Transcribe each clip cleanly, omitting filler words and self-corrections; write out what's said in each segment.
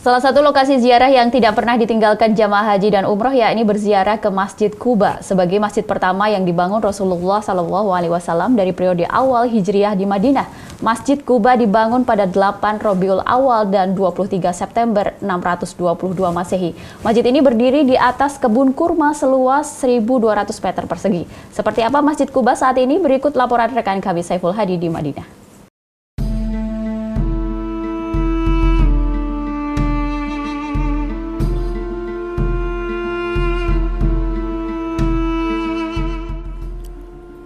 Salah satu lokasi ziarah yang tidak pernah ditinggalkan jamaah haji dan umroh yakni berziarah ke Masjid Quba sebagai masjid pertama yang dibangun Rasulullah SAW dari periode awal Hijriah di Madinah. Masjid Quba dibangun pada 8 Rabiul Awal dan 23 September 622 Masehi. Masjid ini berdiri di atas kebun kurma seluas 1.200 meter persegi. Seperti apa Masjid Quba saat ini? Berikut laporan rekan kami Saiful Hadi di Madinah.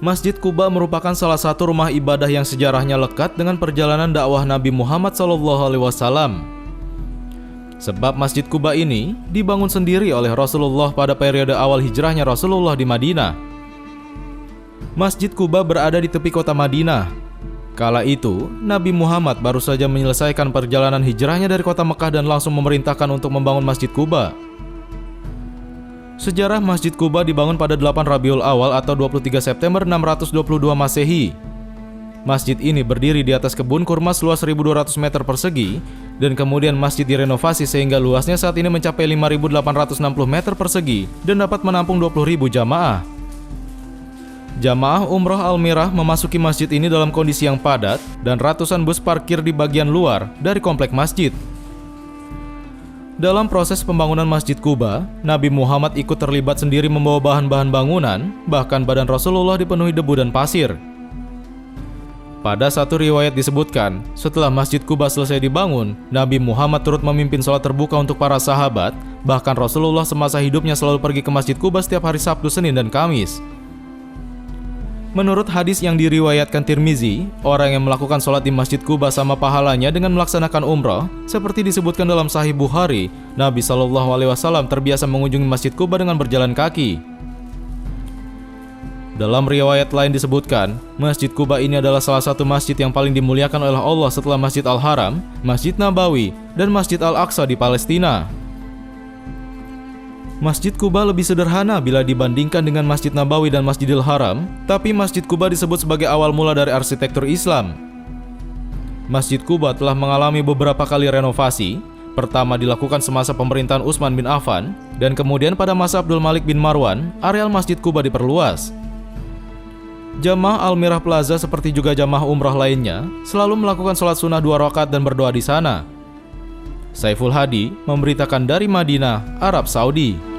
Masjid Quba merupakan salah satu rumah ibadah yang sejarahnya lekat dengan perjalanan dakwah Nabi Muhammad SAW. Sebab Masjid Quba ini dibangun sendiri oleh Rasulullah pada periode awal hijrahnya Rasulullah di Madinah. Masjid Quba berada di tepi kota Madinah. Kala itu, Nabi Muhammad baru saja menyelesaikan perjalanan hijrahnya dari kota Mekah dan langsung memerintahkan untuk membangun Masjid Quba. Sejarah Masjid Quba dibangun pada 8 Rabiul Awal atau 23 September 622 Masehi. Masjid ini berdiri di atas kebun kurma seluas 1.200 meter persegi dan kemudian masjid direnovasi sehingga luasnya saat ini mencapai 5.860 meter persegi dan dapat menampung 20.000 jamaah. Jamaah umroh Almirah memasuki masjid ini dalam kondisi yang padat dan ratusan bus parkir di bagian luar dari komplek masjid. Dalam proses pembangunan Masjid Quba, Nabi Muhammad ikut terlibat sendiri membawa bahan-bahan bangunan, bahkan badan Rasulullah dipenuhi debu dan pasir. Pada satu riwayat disebutkan, setelah Masjid Quba selesai dibangun, Nabi Muhammad turut memimpin sholat terbuka untuk para sahabat, bahkan Rasulullah semasa hidupnya selalu pergi ke Masjid Quba setiap hari Sabtu, Senin, dan Kamis. Menurut hadis yang diriwayatkan Tirmizi, orang yang melakukan sholat di Masjid Quba sama pahalanya dengan melaksanakan umrah, seperti disebutkan dalam Sahih Bukhari, Nabi SAW terbiasa mengunjungi Masjid Quba dengan berjalan kaki. Dalam riwayat lain disebutkan, Masjid Quba ini adalah salah satu masjid yang paling dimuliakan oleh Allah setelah Masjid Al-Haram, Masjid Nabawi, dan Masjid Al-Aqsa di Palestina. Masjid Quba lebih sederhana bila dibandingkan dengan Masjid Nabawi dan Masjidil Haram, tapi Masjid Quba disebut sebagai awal mula dari arsitektur Islam. Masjid Quba telah mengalami beberapa kali renovasi, pertama dilakukan semasa pemerintahan Utsman bin Affan, dan kemudian pada masa Abdul Malik bin Marwan, areal Masjid Quba diperluas. Jamaah Almirah Plaza seperti juga jamaah umrah lainnya, selalu melakukan sholat sunnah 2 rakaat dan berdoa di sana. Saiful Hadi memberitakan dari Madinah, Arab Saudi.